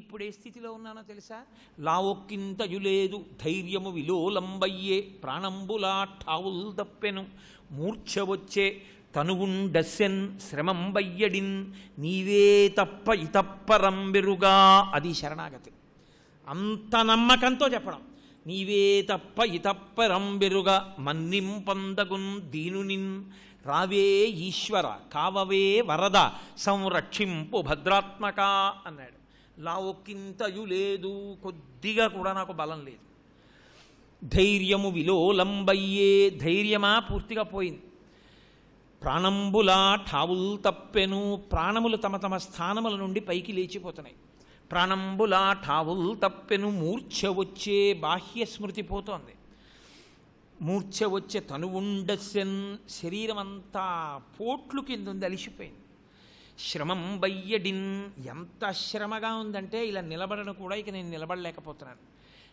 ఇప్పుడు ఏ స్థితిలో ఉన్నానో తెలుసా? లావొక్కింతయులేదు ధైర్యము విలోలంబయ్యే ప్రాణంబులా ఠావుల్ దప్పెను మూర్ఛ వచ్చే తనువుండస్యన్ శ్రమంబయ్యడిన్ నీవే తప్ప ఇతప్పరంబెరుగా. అది శరణాగతి. అంత నమ్మకంతో చెప్పడం. నీవే తప్ప ఇతప్పరంబెరుగా మన్నింపందగున్ దీనునిన్ రావే ఈశ్వర కావవే వరద సంరక్షింపు భద్రాత్మక అన్నాడు. లావొక్కింతయు లేదు, కొద్దిగా కూడా నాకు బలం లేదు. ధైర్యము విలోలంబయ్యే, ధైర్యమా పూర్తిగా పోయింది. ప్రాణంబులా ఠావుల్ తప్పెను, ప్రాణములు తమ తమ స్థానముల నుండి పైకి లేచిపోతున్నాయి. ప్రాణంబులా ఠావుల్ తప్పెను మూర్ఛ వచ్చే, బాహ్య స్మృతి పోతోంది. మూర్ఛ వచ్చే తనువుండస్యన్, శరీరం అంతా పోట్లు కింద ఉంది, అలిసిపోయింది. శ్రమం బయ్యడిన్, ఎంత శ్రమగా ఉందంటే ఇలా నిలబడను కూడా ఇక నేను నిలబడలేకపోతున్నాను.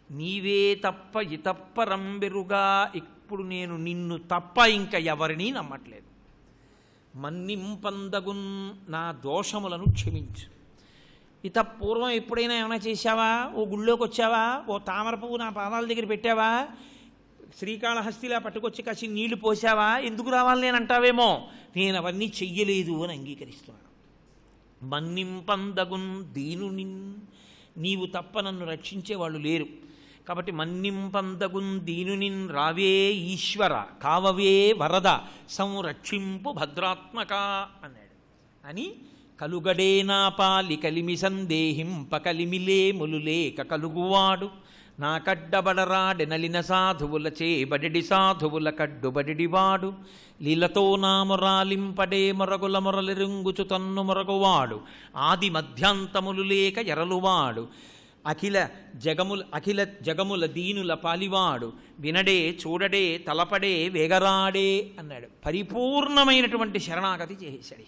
నీవే తప్ప ఇతప్పరంబెరుగా, ఇప్పుడు నేను నిన్ను తప్ప ఇంకా ఎవరినీ నమ్మట్లేదు. మన్నింపందగున్, నా దోషములను క్షమించు. ఇత పూర్వం ఎప్పుడైనా ఏమైనా చేశావా? ఓ గుళ్ళోకి వచ్చావా? ఓ తామర పువ్వు నా పాదాల దగ్గర పెట్టావా? శ్రీకాళహస్తిలా పట్టుకొచ్చి కాసి నీళ్లు పోసావా? ఎందుకు రావాలి నేను అంటావేమో. నేను అవన్నీ చెయ్యలేదు అని అంగీకరిస్తున్నాను. మన్నింపందగున్ దీనునిన్, నీవు తప్ప నన్ను రక్షించేవాళ్ళు లేరు కాబట్టి మన్నింపందగున్ దీనునిన్ రావే ఈశ్వర కావవే వరద సంరక్షింపు భద్రాత్మక అన్నాడు. అని కలుగడేనా పాలి కలిమి సందేహింప కలిమిలే ములులేక కలుగువాడు నా కడ్డబడరాడెనలిన సాధువులచే బడెడి సాధువుల కడ్డుబడివాడు లీలతో నా మొరాలింపడే మొరగుల మొరలిరుంగుచు తన్ను మొరగువాడు ఆది మధ్యాంతములు లేక ఎరలువాడు అఖిల జగముల దీనుల పాలివాడు వినడే చూడడే తలపడే వేగరాడే అన్నాడు. పరిపూర్ణమైనటువంటి శరణాగతి చేశాడు.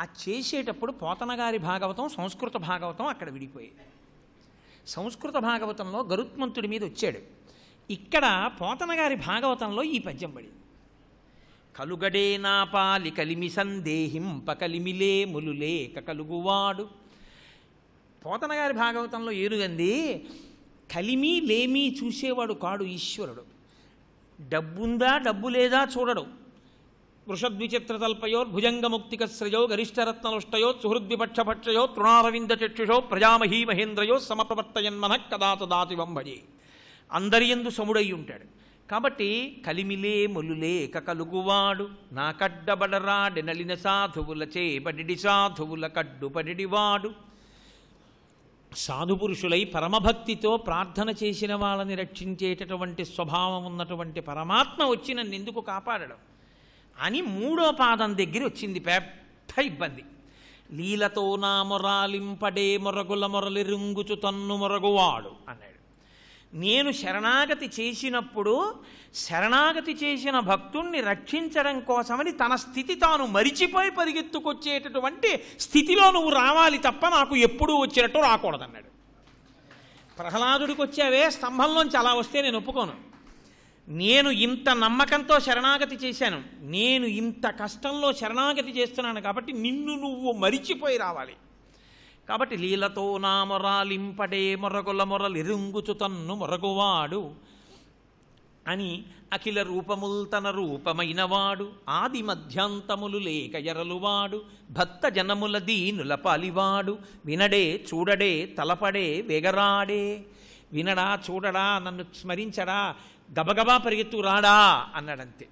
ఆ చేసేటప్పుడు పోతనగారి భాగవతం సంస్కృత భాగవతం అక్కడ విడిపోయాయి. సంస్కృత భాగవతంలో గరుత్మంతుడి మీద వచ్చాడు. ఇక్కడ పోతనగారి భాగవతంలో ఈ పద్యం పడింది. కలుగడే నా పాలి కలిమి సందేహింప కలిమిలే ములులేక కలుగువాడు. పోతనగారి భాగవతంలో ఏరుగంది కలిమి లేమి చూసేవాడు కాడు ఈశ్వరుడు. డబ్బుందా డబ్బు లేదా చూడడు. వృషద్విచిత్రతల్పయో భుజంగముక్తికశ్రయో గరిష్టరత్నలుష్టయో సుహృద్విపక్షపక్షయో తృణారవింద చక్షుషో ప్రజామహీ మహేంద్రయో సమప్రవర్తయన్మన కదాతదాతి వంభజే. అందరియందు సముడై ఉంటాడు. కాబట్టి కలిమిలే మొలులేక కలుగువాడు నా కడ్డబడరాడెనలిన సాధువులచే బడిడి సాధువుల కడ్డుపడివాడు. సాధుపురుషులై పరమభక్తితో ప్రార్థన చేసిన వాళ్ళని రక్షించేటటువంటి స్వభావం ఉన్నటువంటి పరమాత్మ వచ్చి నన్ను ఎందుకు కాపాడడం అని మూడో పాదం దగ్గర వచ్చింది పెద్ద ఇబ్బంది. లీలతో నా మొరాలింపడే మొరగుల మొరలిరుంగుచు తన్ను మొరగువాడు అన్నాడు. నేను శరణాగతి చేసినప్పుడు శరణాగతి చేసిన భక్తుణ్ణి రక్షించడం కోసమని తన స్థితి తాను మరిచిపోయి పరిగెత్తుకొచ్చేటటువంటి స్థితిలో నువ్వు రావాలి తప్ప నాకు ఎప్పుడూ వచ్చినట్టు రాకూడదన్నాడు. ప్రహ్లాదుడికి వచ్చావే స్తంభంలోంచి అలా వస్తే నేను ఒప్పుకోను. నేను ఇంత నమ్మకంతో శరణాగతి చేశాను, నేను ఇంత కష్టంలో శరణాగతి చేస్తున్నాను కాబట్టి నిన్ను నువ్వు మరిచిపోయి రావాలి. కాబట్టి లీలతో నా మొరాలింపడే మొరగుల మొరలిరుంగుచు తన్ను మొరగువాడు అని అఖిల రూపముల్ తన రూపమైనవాడు ఆది మధ్యాంతములు లేక ఎరలువాడు భక్త జనముల దీనుల పాలివాడు వినడే చూడడే తలపడే వేగరాడే. వినడా చూడడా నన్ను స్మరించడా గబగబా పరిగెత్తు రాడా అన్నాడంతే.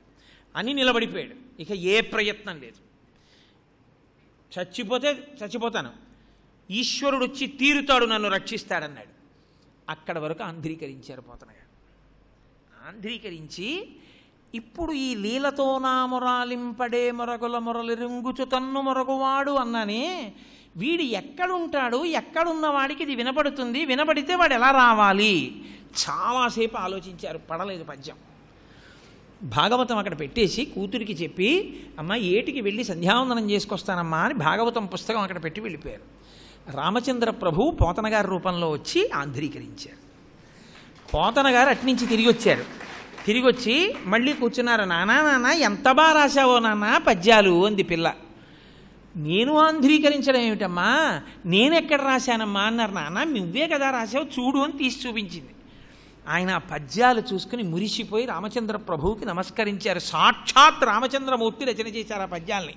అని నిలబడిపోయాడు. ఇక ఏ ప్రయత్నం లేదు. చచ్చిపోతే చచ్చిపోతాను, ఈశ్వరుడు వచ్చి తీరుతాడు నన్ను రక్షిస్తాడన్నాడు. అక్కడ వరకు ఆంధ్రీకరించారు పోతనగారు. ఆంధ్రీకరించి ఇప్పుడు ఈ లీలతో నా మొరాలింపడే మొరగుల మొరలిరుంగుచు తన్ను మొరగువాడు అన్నానే, వీడు ఎక్కడుంటాడు, ఎక్కడున్నవాడికి ఇది వినపడుతుంది, వినపడితే వాడు ఎలా రావాలి? చాలాసేపు ఆలోచించారు, పడలేదు పద్యం. భాగవతం అక్కడ పెట్టేసి కూతురికి చెప్పి అమ్మ ఏటికి వెళ్ళి సంధ్యావందనం చేసుకొస్తానమ్మా అని భాగవతం పుస్తకం అక్కడ పెట్టి వెళ్ళిపోయారు. రామచంద్ర ప్రభు పోతనగారి రూపంలో వచ్చి ఆంధ్రీకరించారు. పోతనగారు అట్నుంచి తిరిగి వచ్చారు. తిరిగి వచ్చి మళ్ళీ కూర్చున్నారు. నాన్న ఎంత బాగా రాశావో నాన్న పద్యాలు అంది పిల్ల. నేను ఆంధ్రీకరించడం ఏమిటమ్మా, నేనెక్కడ రాశానమ్మా అన్నారు. నాన్న నువ్వే కదా రాశావు, చూడు అని తీసి చూపించింది. ఆయన ఆ పద్యాలు చూసుకుని మురిసిపోయి రామచంద్ర ప్రభువుకి నమస్కరించారు. సాక్షాత్ రామచంద్రమూర్తి రచన చేశారు ఆ పద్యాల్ని.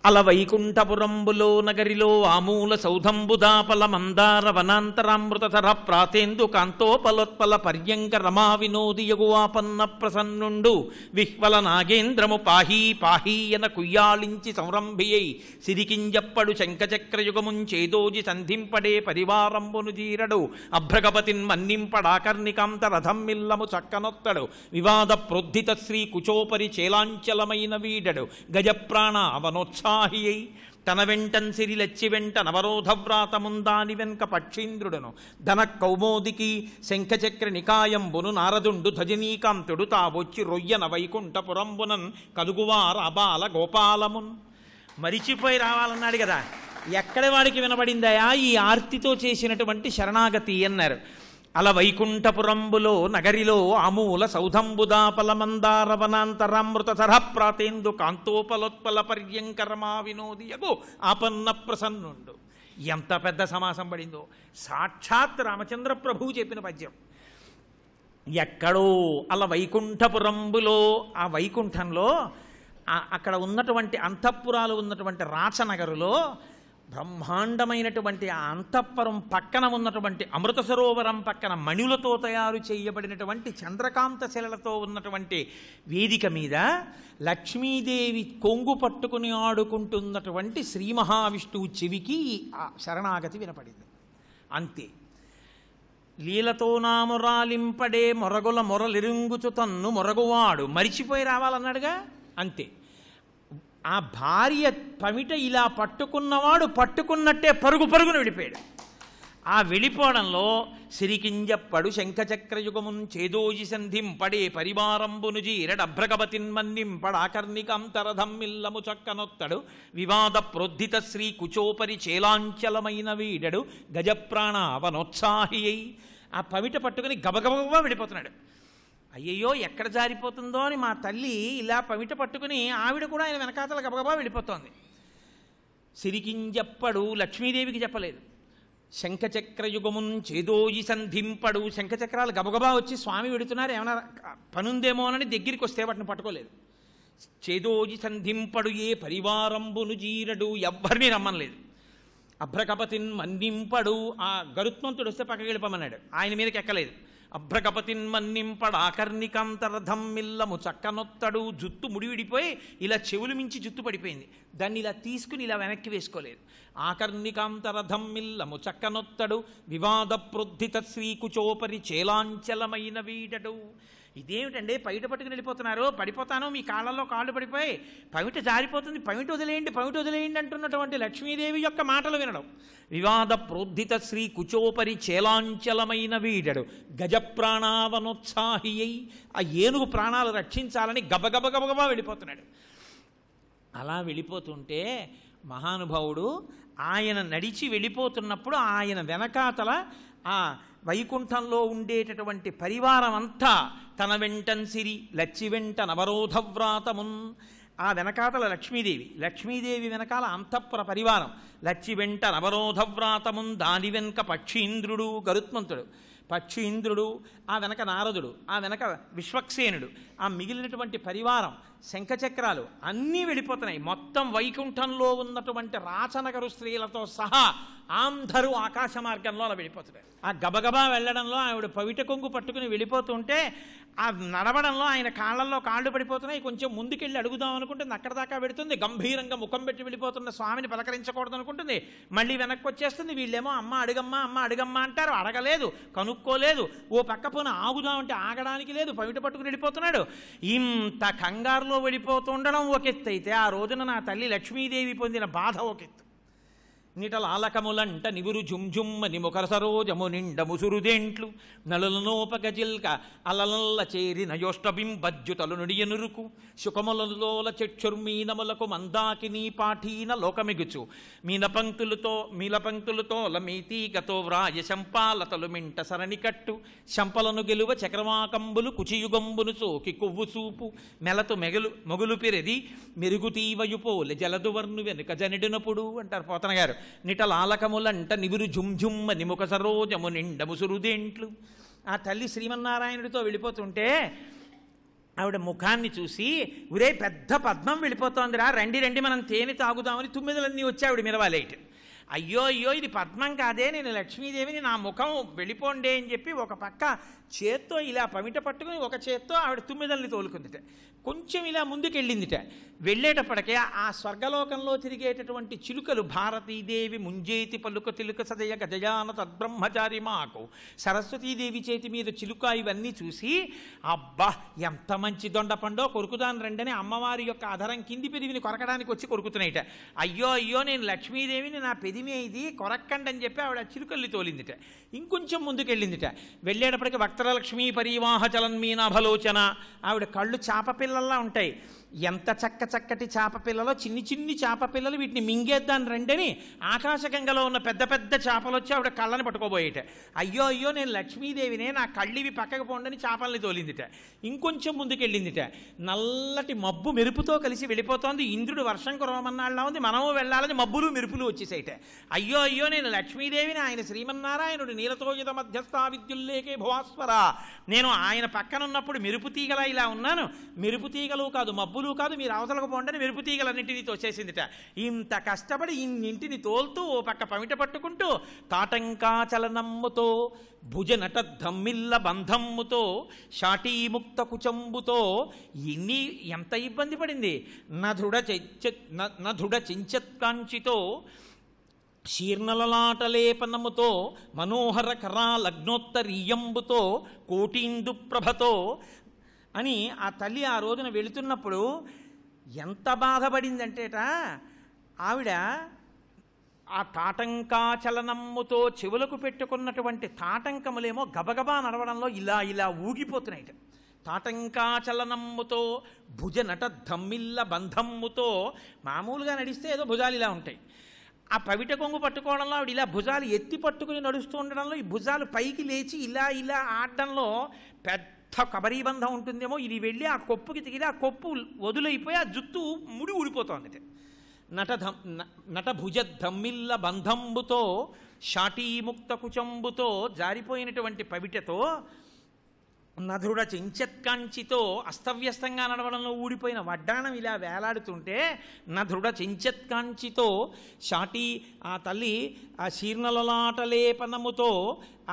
అల వైకుంఠపురంబులో నగరిలో ఆమూల సౌధంబుదాపల మందార వనాంతరామృతధర ప్రాతేందు కాంతోపలోత్పల పర్యంక రమా వినోదియగువాపన్న ప్రసన్నుండు విహ్వల నాగేంద్రము పాహీ పాహీయన కుయ్యాళించి సంరంభియై సిరికింజప్పడు శంఖచక్రయుగముంచేదోజి సంధింపడే పరివారంబును జీరడు అభ్రగపతిన్ మన్నింపడాకర్ణికాంత రథం మిల్లము చక్కనొత్తడు వివాద ప్రోద్ధిత శ్రీ కుచోపరి చేలాంచలమైన వీడడు గజప్రాణ అవనోత్సా తన వెంటన్ సిరిలచ్చి వెంట నవరోధవ్రాతముందాని వెనక పక్షీంద్రుడను ధన కౌమోదికి శంఖచక్ర నికాయంబును నారదుండు ధజనీకాంతుడు తావొచ్చి రొయ్యన వైకుంఠపురంబునన్ కలుగువార అబాల గోపాలమున్. మరిచిపోయి రావాలన్నాడు కదా, ఎక్కడ వాడికి వినబడిందయా ఈ ఆర్తితో చేసినటువంటి శరణాగతి అన్నారు. అల వైకుంఠపురంబులో నగరిలో ఆమూల సౌధంబుదాపల మందార వనాంతరామృతధర ప్రాతేందు కాంతోపలోత్పల పర్యంకరమా వినోదియగు ఆపన్న ప్రసన్నుండు. ఎంత పెద్ద సమాసం పడిందో! సాక్షాత్ రామచంద్ర ప్రభువు చెప్పిన పద్యం. ఎక్కడో అల వైకుంఠపురంబులో, ఆ వైకుంఠంలో అక్కడ ఉన్నటువంటి అంతఃపురాలు ఉన్నటువంటి రాచనగరులో బ్రహ్మాండమైనటువంటి ఆ అంతఃపురం పక్కన ఉన్నటువంటి అమృత సరోవరం పక్కన మణులతో తయారు చేయబడినటువంటి చంద్రకాంత శిలలతో ఉన్నటువంటి వేదిక మీద లక్ష్మీదేవి కొంగు పట్టుకుని ఆడుకుంటున్నటువంటి శ్రీ మహావిష్ణువు చెవికి ఆ శరణాగతి వినపడింది. అంతే. లీలతో నామురాలింపడే మొరగుల మొరలిరుంగుచు తన్ను మొరగువాడు మరిచిపోయి రావాలన్నాడుగా, అంతే. ఆ భార్య పమిట ఇలా పట్టుకున్నవాడు పట్టుకున్నట్టే పరుగు పరుగును వెళ్ళిపోయాడు. ఆ వెళ్ళిపోవడంలో సిరికింజప్పడు శంఖచక్రయుగమున్ చేదోజి సంధింపడే పరివారంబును జీరడభ్రగవతిన్మన్నింపడాకర్ణికాంతరథం మిల్లము చక్కనొత్తడు వివాద ప్రోద్ధిత శ్రీ కుచోపరి చేలాంచలమైన వీడడు గజప్రాణ అవనోత్సాహి అయి ఆ పమిట పట్టుకుని గబగబగా వెళ్ళిపోతున్నాడు. అయ్యయ్యో ఎక్కడ జారిపోతుందో అని మా తల్లి ఇలా పమిట పట్టుకుని ఆవిడ కూడా ఆయన వెనకాతల గబగబా వెళ్ళిపోతోంది. సిరికింజప్పడు లక్ష్మీదేవికి చెప్పలేదు. శంఖచక్రయుగమున్ చేదోజి సంధింపడు, శంఖచక్రాలు గబగబా వచ్చి స్వామి వెడుతున్నారు ఏమైనా పనుందేమోనని దగ్గరికి వస్తే వాటిని పట్టుకోలేదు. చేదోజి సంధింపడు ఏ పరివారంబును జీరడు, ఎవ్వరిని రమ్మనలేదు. అభ్రకపతిన్ మన్నింపడు, ఆ గరుత్మంతుడు వస్తే పక్కకి వెళ్ళిపోమన్నాడు, ఆయన మీదకి ఎక్కలేదు. అభ్రకపతిన్ మన్నింపడాకర్ణికాంతరథం మిల్లము చక్కనొత్తడు, జుత్తు ముడి విడిపోయి ఇలా చెవులు మించి జుత్తు పడిపోయింది, దాన్ని ఇలా తీసుకుని ఇలా వెనక్కి వేసుకోలేదు. ఆకర్ణికాంతరథం మిల్లము చక్కనొత్తడు వివాద ప్రోద్ధిత శ్రీకుచోపరి చేలాంచలమైన వీడడు. ఇదేమిటండి పైట పట్టుకుని వెళ్ళిపోతున్నారు, పడిపోతాను మీ కాళ్ళల్లో కాళ్ళు పడిపోయి పమిట జారిపోతుంది, పమిట వదిలేయండి అంటున్నటువంటి లక్ష్మీదేవి యొక్క మాటలు వినడం. వివాద ప్రోద్ధిత శ్రీ కుచోపరి చేలాంచలమైన వీడడు గజప్రాణావనోత్సాహి అయి ఆ ఏనుగు ప్రాణాలు రక్షించాలని గబగబగబగబా వెళ్ళిపోతున్నాడు. అలా వెళ్ళిపోతుంటే మహానుభావుడు ఆయన నడిచి వెళ్ళిపోతున్నప్పుడు ఆయన వెనకాతల ఆ వైకుంఠంలో ఉండేటటువంటి పరివారం అంతా తన వెంటన్ సిరి లచ్చి వెంట నవరోధవ్రాతమున్, ఆ వెనకాతల లక్ష్మీదేవి వెనకాల అంతఃపుర పరివారం, లచ్చి వెంట నవరోధవ్రాతమున్, దాని వెనక పక్షీంద్రుడు గరుత్మంతుడు, పక్షీంద్రుడు ఆ వెనక నారదుడు, ఆ వెనక విశ్వక్సేనుడు, ఆ మిగిలినటువంటి పరివారం శంఖచక్రాలు అన్నీ వెళ్ళిపోతున్నాయి. మొత్తం వైకుంఠంలో ఉన్నటువంటి రాచనగరు స్త్రీలతో సహా అందరూ ఆకాశ మార్గంలో అలా వెళ్ళిపోతున్నారు. ఆ గబగబా వెళ్ళడంలో ఆవిడ పవిట కొంగు పట్టుకుని వెళ్ళిపోతుంటే ఆ నడవడంలో ఆయన కాళ్ళల్లో కాళ్ళు పడిపోతున్నాయి. కొంచెం ముందుకెళ్ళి అడుగుదాం అనుకుంటుంది, అక్కడ దాకా పెడుతుంది, గంభీరంగా ముఖం పెట్టి వెళ్ళిపోతున్న స్వామిని పలకరించకూడదు అనుకుంటుంది, మళ్ళీ వెనక్కి వచ్చేస్తుంది. వీళ్ళేమో అమ్మ అడుగమ్మా అంటారు, అడగలేదు, కనుక్కోలేదు, ఓ పక్క పోన ఆగుదామంటే ఆగడానికి లేదు, పవిట పట్టుకుని వెళ్ళిపోతున్నాడు. ఇంత కంగారులో వెళ్ళిపోతుండడం ఒక ఎత్తు అయితే, ఆ రోజున నా తల్లి లక్ష్మీదేవి పొందిన బాధ ఒక ఎత్తు. నిటలాలకములంట నివురు జుంజుమ్మని ముఖర సరోజము నిండ ముసురుదేంట్లు నలులనోపగజిల్క అలలల్ల చేరిన యోష్టబింబజ్జుతలు నుడియనురుకు శుకములలోల చెక్షుర్మీనములకు మందాకినీ పాఠీన లోకమిగుచు మీలపంక్తులతో లమీతీగతో వ్రాయ శంపాలతలు మింట సరణికట్టు శంపలను గెలువ చక్రవాకంబులు కుచియుగంబును సోకి కొవ్వు చూపు మెలతు మొగులు పిరెది మెరుగుతీవయుపోలె జలదువర్ను వెనుక జనిడినప్పుడు అంటారు పోతన గారు. నిటలాలకములంట నివురు జుంజుమ్మని ముఖ సరోజము నిండ ముసురుదేంట్లు. ఆ తల్లి శ్రీమన్నారాయణుడితో వెళ్ళిపోతుంటే ఆవిడ ముఖాన్ని చూసి, ఒరే పెద్ద పద్మం వెళ్ళిపోతోందిరా, రండి రండి మనం తేనె తాగుదామని తుమ్మిదలన్నీ వచ్చి ఆవిడ మిరవాలేటి. అయ్యో అయ్యో ఇది పద్మం కాదే, నేను లక్ష్మీదేవిని, నా ముఖం వెళ్ళిపోండే అని చెప్పి ఒక పక్క చేత్తో ఇలా పమిట పట్టుకుని ఒక చేత్తో ఆవిడ తుమ్మిదల్ని తోలుకుందిట. కొంచెం ఇలా ముందుకెళ్ళిందిట. వెళ్ళేటప్పటికే ఆ స్వర్గలోకంలో తిరిగేటటువంటి చిలుకలు భారతీదేవి ముంజేతి పలుక తిలుక సదయ గజయాన తద్బ్రహ్మచారి మాకు సరస్వతీదేవి చేతి మీద చిలుక ఇవన్నీ చూసి, అబ్బా ఎంత మంచి దొండపండో కొరుకుదాని రండని అమ్మవారి యొక్క అధరం కింది పెదివిని కొరకడానికి వచ్చి కొరుకుతున్నాయిట. అయ్యో అయ్యో నేను లక్ష్మీదేవిని, నా పెదిమి ఇది కొరక్కండి అని చెప్పి ఆవిడ చిలుకల్ని తోలిందిట. ఇంకొంచెం ముందుకెళ్ళిందిట. వెళ్ళేటప్పటికి వక్తరలక్ష్మీ పరివాహ చలన్మీనాభలోచన, ఆవిడ కళ్ళు చాప పిల్లల్లా ఉంటాయి. ఎంత చక్కటి చేప పిల్లలో చిన్ని చిన్ని చేప పిల్లలు వీటిని మింగేద్దాని రండని ఆకాశగంగలో ఉన్న పెద్ద పెద్ద చేపలు వచ్చి ఆవిడ కళ్ళని పట్టుకోబోయేట. అయ్యో అయ్యో నేను లక్ష్మీదేవినే, నా కళ్ళివి పక్కకు పోండని చేపల్ని తోలిందిట. ఇంకొంచెం ముందుకెళ్ళిందిట. నల్లటి మబ్బు మెరుపుతో కలిసి వెళ్ళిపోతోంది. ఇంద్రుడు వర్షం కురవమన్నాళ్ళ ఉంది, మనము వెళ్ళాలని మబ్బులు మెరుపులు వచ్చేసేట. అయ్యో అయ్యో నేను లక్ష్మీదేవిని, ఆయన శ్రీమన్నారాయణుడు నీలతోజిత మధ్యస్థా విద్యుల్లేకే భువాస్వర, నేను ఆయన పక్కనున్నప్పుడు మెరుపు తీగలా ఇలా ఉన్నాను, మెరుపు తీగలు కాదు మబ్బులు కాదు, మీరు అవతలకు పోండని మెరుపు తీగలన్నింటినీ తోచేసిందిట. ఇంత కష్టపడి ఇన్నింటిని తోల్తూ ఓ పక్క పమిట పట్టుకుంటూ తాటంకాచలనమ్ముతో భుజనట ధమ్మిల్ల బంధమ్ముతో షాటీముక్త కుచంబుతో ఎంత ఇబ్బంది పడింది. నధుడ చించత్కాంచితో శీర్ణలలాటలేపనముతో మనోహర కరాలగ్నోత్తరీయంబుతో కోటీందు ప్రభతో అని ఆ తల్లి ఆ రోజున వెళుతున్నప్పుడు ఎంత బాధపడిందంటేట, ఆవిడ ఆ తాటంకాచలనమ్ముతో చెవులకు పెట్టుకున్నటువంటి తాటంకములేమో గబగబా నడవడంలో ఇలా ఇలా ఊగిపోతున్నాయిట. తాటంకాచలనమ్ముతో భుజనట ధమ్మిల్ల బంధమ్ముతో, మామూలుగా నడిస్తే ఏదో భుజాలు ఇలా ఉంటాయి, ఆ పవిట కొంగు పట్టుకోవడంలో ఆవిడ ఇలా భుజాలు ఎత్తి పట్టుకుని నడుస్తూ ఉండడంలో ఈ భుజాలు పైకి లేచి ఇలా ఇలా ఆడడంలో పెద్ద కబరీబంధం ఉంటుందేమో, ఇది వెళ్ళి ఆ కొప్పుకి తిగిలి ఆ కొప్పు వదులైపోయి ఆ జుత్తు ముడి ఊడిపోతోంది. నటభుజ ధమ్మిల్ల బంధంబుతో షాటీముక్త కుచంబుతో జారిపోయినటువంటి పవిటతో నధుడ చించత్కాంచితో అస్తవ్యస్తంగా నడవడంలో ఊడిపోయిన వడ్డాణం ఇలా వేలాడుతుంటే నధుడ చించత్కాంచితో షాటీ ఆ తల్లి ఆ శీర్ణలలాటలేపనముతో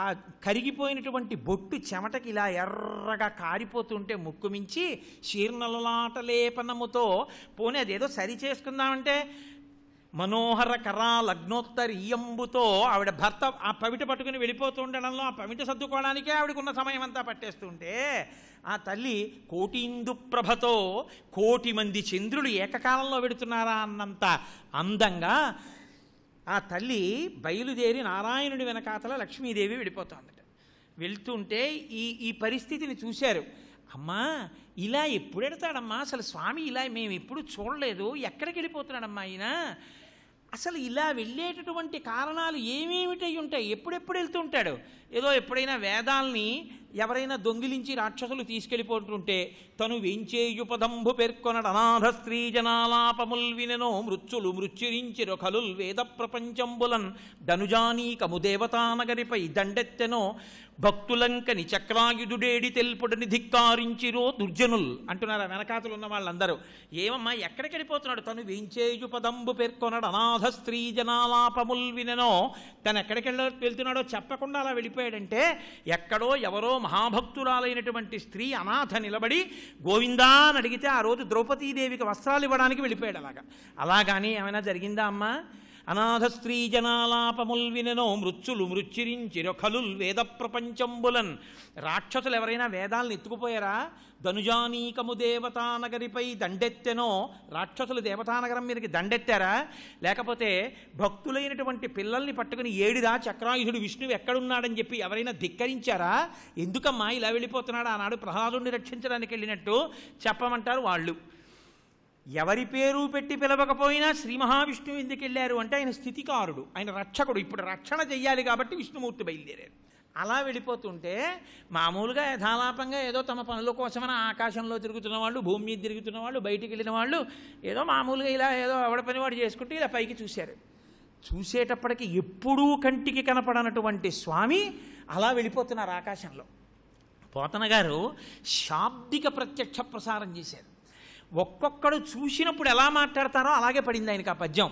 ఆ కరిగిపోయినటువంటి బొట్టు చెమటకి ఇలా ఎర్రగా కారిపోతుంటే ముక్కు మించి శీర్ణలలాటలేపనముతో, పోనీ అదేదో సరి చేసుకుందామంటే మనోహర కరాలగ్నోత్తరీయంబుతో, ఆవిడ భర్త ఆ పవిట పట్టుకుని వెళ్ళిపోతూ ఉండడంలో ఆ పవిట సర్దుకోవడానికే ఆవిడకున్న సమయం అంతా పట్టేస్తుంటే ఆ తల్లి కోటీందు ప్రభతో, కోటి మంది చంద్రులు ఏకకాలంలో వెడుతున్నారా అన్నంత అందంగా ఆ తల్లి బయలుదేరి నారాయణుడి వెనకాతల లక్ష్మీదేవి వెళ్ళిపోతుందట. వెళ్తుంటే ఈ పరిస్థితిని చూశారు. అమ్మా ఇలా ఎప్పుడు ఎడతాడమ్మా, అసలు స్వామి ఇలా మేము ఎప్పుడు చూడలేదు, ఎక్కడికి వెళ్ళిపోతున్నాడమ్మా ఆయన, అసలు ఇలా వెళ్ళేటటువంటి కారణాలు ఏమేమిటై ఉంటాయి, ఎప్పుడెప్పుడు వెళ్తుంటాడు, ఏదో ఎప్పుడైనా వేదాల్ని ఎవరైనా దొంగిలించి రాక్షసులు తీసుకెళ్ళిపోతుంటే తను వెంచేయుపదంబు పేర్కొనడు అనాథ స్త్రీ జనాలాపముల్ వినెనో మృత్యులు మృత్యురించిరో కలుల్ వేద ప్రపంచంబులన్ ధనుజానీకము దేవతానగరిపై దండెత్తెనో భక్తులంకని చక్రాయుధుడేడి తెల్పుడని ధిక్కారించిరో దుర్జనుల్ అంటున్నారు ఆ వెనకాతలు ఉన్న వాళ్ళందరూ. ఏమమ్మా ఎక్కడికి వెళ్ళిపోతున్నాడు, తను వెంచేయుపదంబు పేర్కొనడు అనాథ స్త్రీ జనాలాపముల్ వినెనో, తను ఎక్కడికి వెళ్తున్నాడో చెప్పకుండా అలా వెళ్ళిపోయాడంటే ఎక్కడో ఎవరో మహాభక్తురాలైనటువంటి స్త్రీ అనాథ నిలబడి గోవిందా అని అడిగితే ఆ రోజు ద్రౌపదీదేవికి వస్త్రాలు ఇవ్వడానికి వెళ్ళిపోయాడు. అలాగాని ఏమైనా జరిగిందా అమ్మా? అనాథ స్త్రీ జనాలాపముల్ వినెనో మృత్యులు మృత్యురించిరొఖలుల్ వేద ప్రపంచంబులన్. రాక్షసులు ఎవరైనా వేదాలను ఎత్తుకుపోయారా? ధనుజానీకము దేవతానగరిపై దండెత్తెనో, రాక్షసులు దేవతానగరం మీదకి దండెత్తారా? లేకపోతే భక్తులైనటువంటి పిల్లల్ని పట్టుకుని ఏడిరా చక్రాయుధుడు విష్ణువు ఎక్కడున్నాడని చెప్పి ఎవరైనా ధిక్కరించారా? ఎందుకమ్మా ఇలా వెళ్ళిపోతున్నాడు? ఆనాడు ప్రహ్లాదుని రక్షించడానికి వెళ్ళినట్టు చెప్పమంటారు వాళ్ళు. ఎవరి పేరు పెట్టి పిలవకపోయినా శ్రీ మహావిష్ణువు ఎందుకు వెళ్ళారు అంటే ఆయన స్థితికారుడు, ఆయన రక్షకుడు. ఇప్పుడు రక్షణ చెయ్యాలి కాబట్టి విష్ణుమూర్తి బయలుదేరారు. అలా వెళ్ళిపోతుంటే మామూలుగా యథాలాపంగా ఏదో తమ పనుల కోసమని ఆకాశంలో తిరుగుతున్న వాళ్ళు, భూమి మీద తిరుగుతున్న వాళ్ళు, బయటికి వెళ్ళిన వాళ్ళు ఏదో మామూలుగా ఇలా ఏదో ఎవడ పని వాడు చేసుకుంటూ ఇలా పైకి చూశారు. చూసేటప్పటికి ఎప్పుడూ కంటికి కనపడనటువంటి స్వామి అలా వెళ్ళిపోతున్నారు ఆకాశంలో. పోతన గారు శాబ్దిక ప్రత్యక్ష ప్రసారం చేశారు. ఒక్కొక్కడు చూసినప్పుడు ఎలా మాట్లాడతారో అలాగే పడింది ఆయనకి ఆ పద్యం.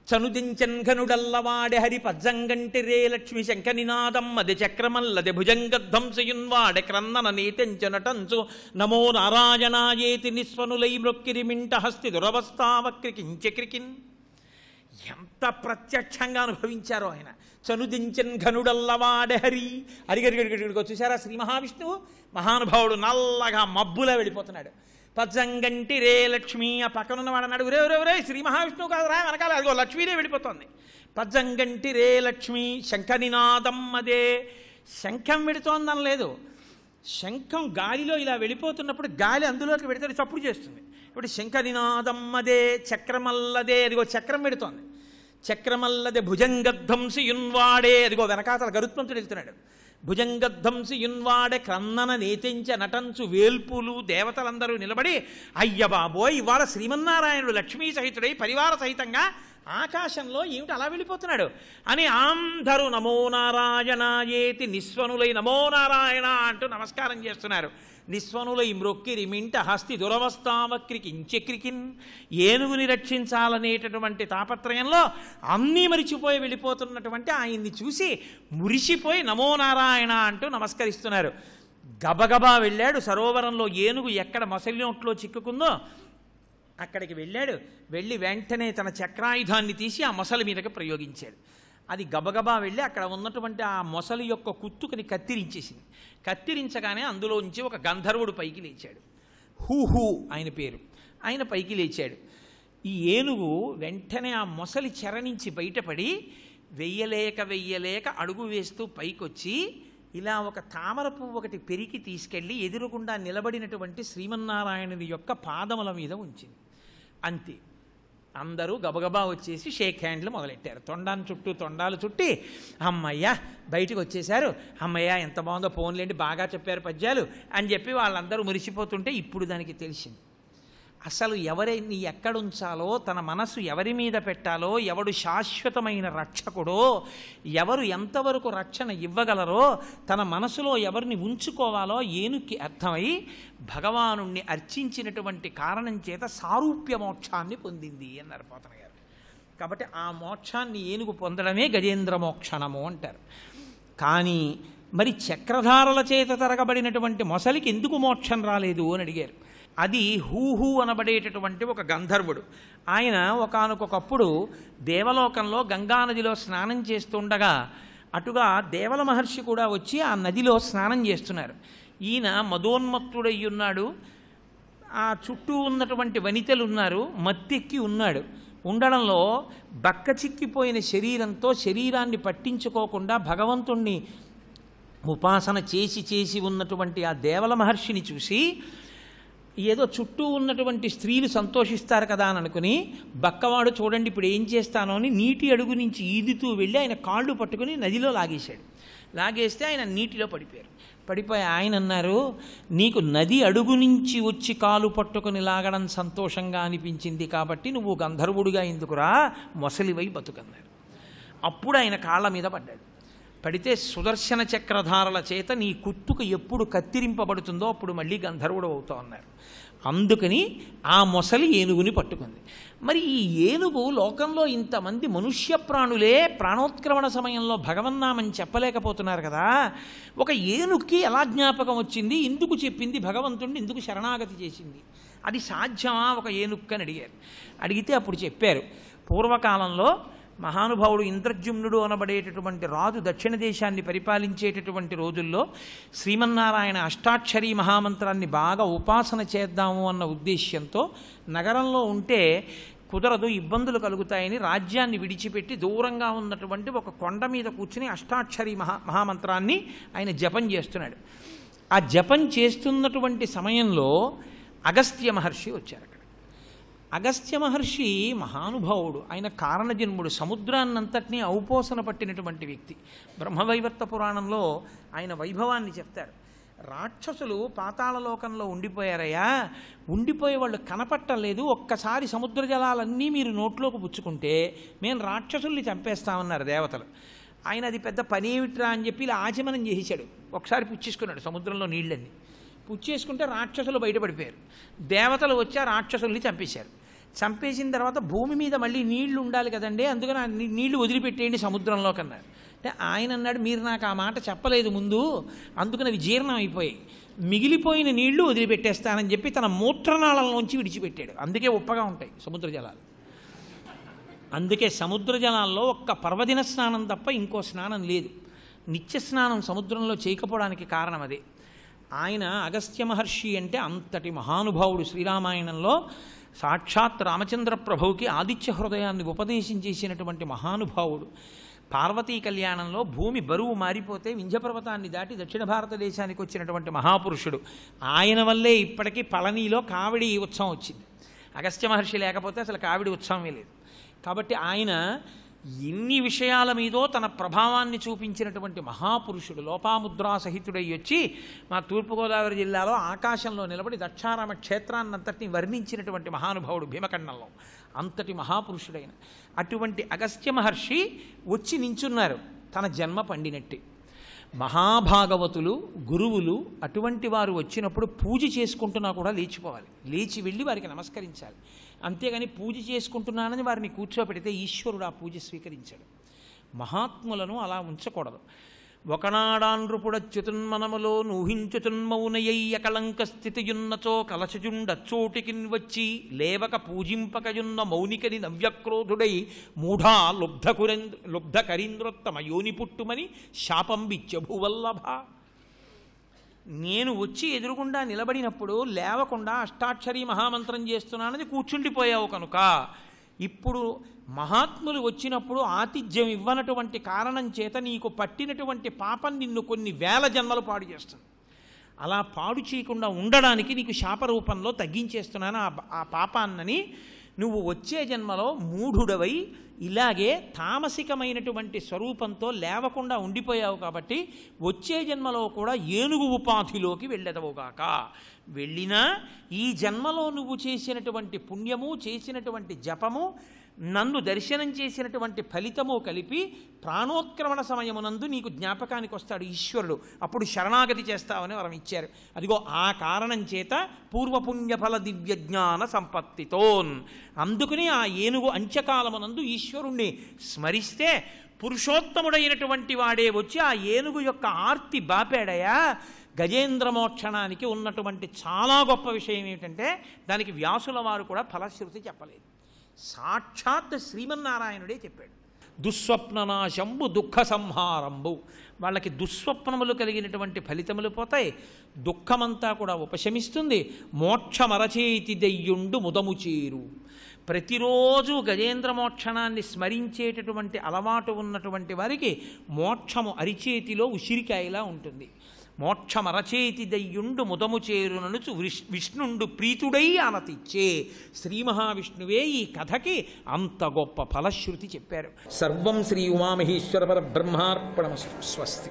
చనుదించన్ ఘనుడల్లవాడె హరి పజ్జంగంటి రే లక్ష్మి శంఖనినాదం అది చక్రమల్లది భుజంగధ్వంసయున్వాడె క్రన్నన నీతించనటంచు నమో నారాయణాయేతి నిస్వనులై మృక్కిరిమింట హస్తి దురవస్థావక్రికించక్రికిన్. ఎంత ప్రత్యక్షంగా అనుభవించారో ఆయన. చనుదించన్ ఘనుడల్లవాడె హరి, హరిగరిగడిగడికి వచ్చేసారా శ్రీ మహావిష్ణువు మహానుభావుడు నల్లగా మబ్బులా వెళ్ళిపోతున్నాడు. పజ్జంగంటి రే లక్ష్మి, ఆ పక్కనున్నవాడు అన్నాడు ఒరే ఒరే ఒరే శ్రీ మహావిష్ణువు కాదురా వెనకాల అదిగో లక్ష్మీదే వెళ్ళిపోతుంది. పజ్జంగంటి రే లక్ష్మి శంఖనినాదం అదే, శంఖం విడుతోందని లేదు, శంఖం గాలిలో ఇలా వెళ్ళిపోతున్నప్పుడు గాలి అందులోకి వెడితే చప్పుడు చేస్తుంది. ఇప్పుడు శంఖనినాదం అదే, చక్రమల్లదే, అదిగో చక్రం పెడుతోంది. చక్రమల్లదే భుజంగధ్వంసియున్వాడే, అదిగో వెనకాతల గరుత్మంతుడు వెళ్తున్నాడు. భుజంగధ్వంసియున్వాడే క్రన్నన నేతించ నటంచు వేల్పులు. దేవతలందరూ నిలబడి అయ్య బాబోయ్ ఇవాళ శ్రీమన్నారాయణుడు లక్ష్మీ సహితుడై పరివార సహితంగా ఆకాశంలో ఏమిటి అలా వెళ్ళిపోతున్నాడు అని అందరూ నమో నారాయణాయేతి నిస్వనులై నమో నారాయణ అంటూ నమస్కారం చేస్తున్నారు. నిస్వనులై మ్రొక్కిరిమింట హస్తి దురవస్థావక్రికించక్రికిన్. ఏనుగుని రక్షించాలనేటటువంటి తాపత్రయంలో అన్నీ మరిచిపోయి వెళ్ళిపోతున్నటువంటి ఆయన్ని చూసి మురిసిపోయి నమో నారాయణ అంటూ నమస్కరిస్తున్నారు. గబగబా వెళ్ళాడు సరోవరంలో. ఏనుగు ఎక్కడ మొసలి నోట్లో చిక్కుకుందో అక్కడికి వెళ్ళాడు. వెళ్ళి వెంటనే తన చక్రాయుధాన్ని తీసి ఆ మొసలి మీదకి ప్రయోగించాడు. అది గబగబా వెళ్ళి అక్కడ ఉన్నటువంటి ఆ మొసలి యొక్క కుత్తుకని కత్తిరించేసింది. కత్తిరించగానే అందులోంచి ఒక గంధర్వుడు పైకి లేచాడు. హూహూ ఆయన పేరు. ఆయన పైకి లేచాడు. ఈ ఏనుగు వెంటనే ఆ మొసలి చెర నుంచి బయటపడి వెయ్యలేక అడుగు వేస్తూ పైకొచ్చి ఇలా ఒక తామర పువ్వు ఒకటి పెరికి తీసుకెళ్ళి ఎదురుగుండా నిలబడినటువంటి శ్రీమన్నారాయణుని యొక్క పాదముల మీద ఉంచింది. అంతే. అందరూ గబగబా వచ్చేసి షేక్ హ్యాండ్లు మొదలెట్టారు. తొండాన్ని చుట్టూ తొండాలు చుట్టి అమ్మయ్య బయటకు వచ్చేశారు, అమ్మయ్య ఎంత బాగుందో ఫోన్లేండి బాగా చెప్పారు పద్యాలు అని చెప్పి వాళ్ళందరూ మురిసిపోతుంటే ఇప్పుడు దానికి తెలిసింది అసలు ఎవరిని ఎక్కడుంచాలో, తన మనసు ఎవరి మీద పెట్టాలో, ఎవడు శాశ్వతమైన రక్షకుడో, ఎవరు ఎంతవరకు రక్షణ ఇవ్వగలరో, తన మనసులో ఎవరిని ఉంచుకోవాలో ఏనుక్కి అర్థమై భగవానుణ్ణి అర్చించినటువంటి కారణం చేత సారూప్య మోక్షాన్ని పొందింది అన్నారు పోతన గారు. కాబట్టి ఆ మోక్షాన్ని ఏనుగు పొందడమే గజేంద్ర మోక్షణము అంటారు. కానీ మరి చక్రధారల చేత తరగబడినటువంటి మొసలికి ఎందుకు మోక్షం రాలేదు అని అడిగారు. అది హూహూ అనబడేటటువంటి ఒక గంధర్వుడు. ఆయన ఒకానొకప్పుడు దేవలోకంలో గంగానదిలో స్నానం చేస్తుండగా అటుగా దేవల మహర్షి కూడా వచ్చి ఆ నదిలో స్నానం చేస్తున్నారు. ఈయన మదోన్మత్తుడై ఉన్నాడు. ఆ చుట్టూ ఉన్నటువంటి వనితలు ఉన్నారు. మత్తెక్కి ఉన్నాడు. ఉండడంలో బక్క చిక్కిపోయిన శరీరంతో శరీరాన్ని పట్టించుకోకుండా భగవంతుణ్ణి ఉపాసన చేసి ఉన్నటువంటి ఆ దేవల మహర్షిని చూసి ఏదో చుట్టూ ఉన్నటువంటి స్త్రీలు సంతోషిస్తారు కదా అని అనుకుని బక్కవాడు చూడండి ఇప్పుడు ఏం చేస్తానో అని నీటి అడుగు నుంచి ఈదుతూ వెళ్ళి ఆయన కాళ్ళు పట్టుకుని నదిలో లాగేశాడు. లాగేస్తే ఆయన నీటిలో పడిపోయి ఆయన అన్నారు, నీకు నది అడుగు నుంచి వచ్చి కాలు పట్టుకుని లాగడం సంతోషంగా అనిపించింది కాబట్టి నువ్వు గంధర్వుడిగా ఎందుకురా మొసలివై బతుకన్నారు. అప్పుడు ఆయన కాళ్ళ మీద పడ్డాడు. పడితే సుదర్శన చక్రధారల చేత నీ కుత్తుకు ఎప్పుడు కత్తిరింపబడుతుందో అప్పుడు మళ్ళీ గంధర్వుడు అవుతావు అన్నారు. అందుకని ఆ మొసలి ఏనుగుని పట్టుకుంది. మరి ఈ ఏనుగు లోకంలో ఇంతమంది మనుష్య ప్రాణులే ప్రాణోత్క్రమణ సమయంలో భగవన్నామని చెప్పలేకపోతున్నారు కదా, ఒక ఏనుగుకి ఎలా జ్ఞాపకం వచ్చింది, ఎందుకు చెప్పింది, భగవంతుడిని ఎందుకు శరణాగతి చేసింది, అది సాధ్యమా ఒక ఏనుగు అని అడిగారు. అడిగితే అప్పుడు చెప్పారు, పూర్వకాలంలో మహానుభావుడు ఇంద్రజుమ్నుడు అనబడేటటువంటి రాజు దక్షిణ దేశాన్ని పరిపాలించేటటువంటి రోజుల్లో శ్రీమన్నారాయణ అష్టాక్షరీ మహామంత్రాన్ని బాగా ఉపాసన చేద్దాము అన్న ఉద్దేశ్యంతో నగరంలో ఉంటే కుదరదు, ఇబ్బందులు కలుగుతాయని రాజ్యాన్ని విడిచిపెట్టి దూరంగా ఉన్నటువంటి ఒక కొండ మీద కూర్చుని అష్టాక్షరీ మహామంత్రాన్ని ఆయన జపం చేస్తున్నాడు. ఆ జపం చేస్తున్నటువంటి సమయంలో అగస్త్య మహర్షి వచ్చారు. అగస్త్య మహర్షి మహానుభావుడు, ఆయన కారణజన్ముడు, సముద్రాన్నంతటినీ ఔపోసన పట్టినటువంటి వ్యక్తి. బ్రహ్మవైవర్త పురాణంలో ఆయన వైభవాన్ని చెప్తారు. రాక్షసులు పాతాళలోకంలో ఉండిపోయారయ్యా, ఉండిపోయే వాళ్ళు కనపట్టలేదు, ఒక్కసారి సముద్ర జలాలన్నీ మీరు నోట్లోకి పుచ్చుకుంటే మేము రాక్షసుల్ని చంపేస్తామన్నారు దేవతలు. ఆయన అది పెద్ద పనేమిట్రా అని చెప్పి ఇలా ఆచమనం చేసేశాడు. ఒకసారి పుచ్చేసుకున్నాడు సముద్రంలో నీళ్ళన్నీ. పుచ్చేసుకుంటే రాక్షసులు బయటపడిపోయారు. దేవతలు వచ్చి ఆ రాక్షసుల్ని చంపేశారు. చంపేసిన తర్వాత భూమి మీద మళ్ళీ నీళ్లు ఉండాలి కదండి, అందుకని ఆ నీళ్లు వదిలిపెట్టేయండి సముద్రంలో కన్నారు. అంటే ఆయన అన్నాడు, మీరు నాకు ఆ మాట చెప్పలేదు ముందు, అందుకని అవి జీర్ణం అయిపోయాయి, మిగిలిపోయిన నీళ్లు వదిలిపెట్టేస్తానని చెప్పి తన మూత్రనాళంలోంచి విడిచిపెట్టాడు. అందుకే ఉప్పగా ఉంటాయి సముద్ర జలాలు. అందుకే సముద్ర జలాల్లో ఒక్క పర్వదిన స్నానం తప్ప ఇంకో స్నానం లేదు. నిత్య స్నానం సముద్రంలో చేయకపోవడానికి కారణం అదే. ఆయన అగస్త్య మహర్షి అంటే అంతటి మహానుభావుడు. శ్రీరామాయణంలో సాక్షాత్ రామచంద్ర ప్రభువుకి ఆదిత్య హృదయాన్ని ఉపదేశం చేసినటువంటి మహానుభావుడు. పార్వతీ కళ్యాణంలో భూమి బరువు మారిపోతే వింధ్యపర్వతాన్ని దాటి దక్షిణ భారతదేశానికి వచ్చినటువంటి మహాపురుషుడు. ఆయన వల్లే ఇప్పటికీ పళనిలో కావిడి ఉత్సవం వచ్చింది. అగస్త్య మహర్షి లేకపోతే అసలు కావిడి ఉత్సవమే లేదు. కాబట్టి ఆయన ఎన్ని విషయాల మీదో తన ప్రభావాన్ని చూపించినటువంటి మహాపురుషుడు. లోపాముద్రా సహితుడై వచ్చి మా తూర్పుగోదావరి జిల్లాలో ఆకాశంలో నిలబడి దక్షారామ క్షేత్రాన్నంతటిని వర్ణించినటువంటి మహానుభావుడు భీమఖండంలో. అంతటి మహాపురుషుడైన అటువంటి అగస్త్య మహర్షి వచ్చి నించున్నారు తన జన్మ పండినట్టే. మహాభాగవతులు, గురువులు అటువంటి వారు వచ్చినప్పుడు పూజ చేసుకుంటున్నా కూడా లేచిపోవాలి, లేచి వెళ్ళి వారికి నమస్కరించాలి. అంతేగాని పూజ చేసుకుంటున్నానని వారిని కూర్చోపెడితే ఈశ్వరుడు ఆ పూజ స్వీకరించాడు. మహాత్ములను అలా ఉంచకూడదు. ఒకనాడాన్రుపుడచ్యుతున్మనములో నూహించుతున్మౌనయ్య కళంక స్థితియున్నచో కలశజుండచ్చోటికిన్ వచ్చి లేవక పూజింపకయున్న మౌనికని నవ్యక్రోధుడై మూఢా లుబ్ధకరీంద్రోత్తమ యోని పుట్టుమని శాపం బిచ్చభువల్లభ. నేను వచ్చి ఎదురుగుండా నిలబడినప్పుడు లేవకుండా అష్టాక్షరీ మహామంత్రం చేస్తున్నానని కూర్చుండిపోయావు కనుక ఇప్పుడు మహాత్ములు వచ్చినప్పుడు ఆతిథ్యం ఇవ్వనటువంటి కారణం చేత నీకు పట్టినటువంటి పాపం నిన్ను కొన్ని వేల జన్మలు పాడు చేస్తుంది. అలా పాడు చేయకుండా ఉండడానికి నీకు శాపరూపంలో తగ్గించేస్తున్నాను ఆ పాపాన్నని. నువ్వు వచ్చే జన్మలో మూఢుడవై ఇలాగే తామసికమైనటువంటి స్వరూపంతో లేవకుండా ఉండిపోయావు కాబట్టి వచ్చే జన్మలో కూడా ఏనుగు ఉపాధిలోకి వెళ్ళెదవుగాక. వెళ్ళినా ఈ జన్మలో నువ్వు చేసినటువంటి పుణ్యము, చేసినటువంటి జపము, నన్ను దర్శనం చేసినటువంటి ఫలితము కలిపి ప్రాణోత్క్రమణ సమయమునందు నీకు జ్ఞాపకానికి వస్తాడు ఈశ్వరుడు. అప్పుడు శరణాగతి చేస్తావని వరం ఇచ్చారు. అదిగో ఆ కారణం చేత పూర్వపుణ్యఫల దివ్యజ్ఞాన సంపత్తితోన్. అందుకని ఆ ఏనుగు అంత్యకాలమునందు ఈశ్వరుణ్ణి స్మరిస్తే పురుషోత్తముడైనటువంటి వాడే వచ్చి ఆ ఏనుగు యొక్క ఆర్తి బాపాడయా. గజేంద్రమోక్షణానికి ఉన్నటువంటి చాలా గొప్ప విషయం ఏమిటంటే దానికి వ్యాసుల వారు కూడా ఫలశ్రుతి చెప్పలేదు, సాక్షాత్ శ్రీమన్నారాయణుడే చెప్పాడు. దుస్వప్ననాశంబు దుఃఖ సంహారంబు. వాళ్ళకి దుస్వప్నములు కలిగినటువంటి ఫలితములు పోతాయి, దుఃఖమంతా కూడా ఉపశమిస్తుంది. మోక్షమరచేతి దెయ్యుండు ముదము చేరు. ప్రతిరోజు గజేంద్రమోక్షణాన్ని స్మరించేటటువంటి అలవాటు ఉన్నటువంటి వారికి మోక్షము అరిచేతిలో ఉసిరికాయలా ఉంటుంది. మోక్షమరచేతి దయ్యుండు ముదము చేరుననుచు విష్ణుండు ప్రీతుడై ఆనతిచ్చే. శ్రీ మహావిష్ణువే ఈ కథకి అంత గొప్ప ఫలశ్రుతి చెప్పారు. సర్వం శ్రీ ఉమామహేశ్వర పరబ్రహ్మార్పణమస్తు. స్వస్తి.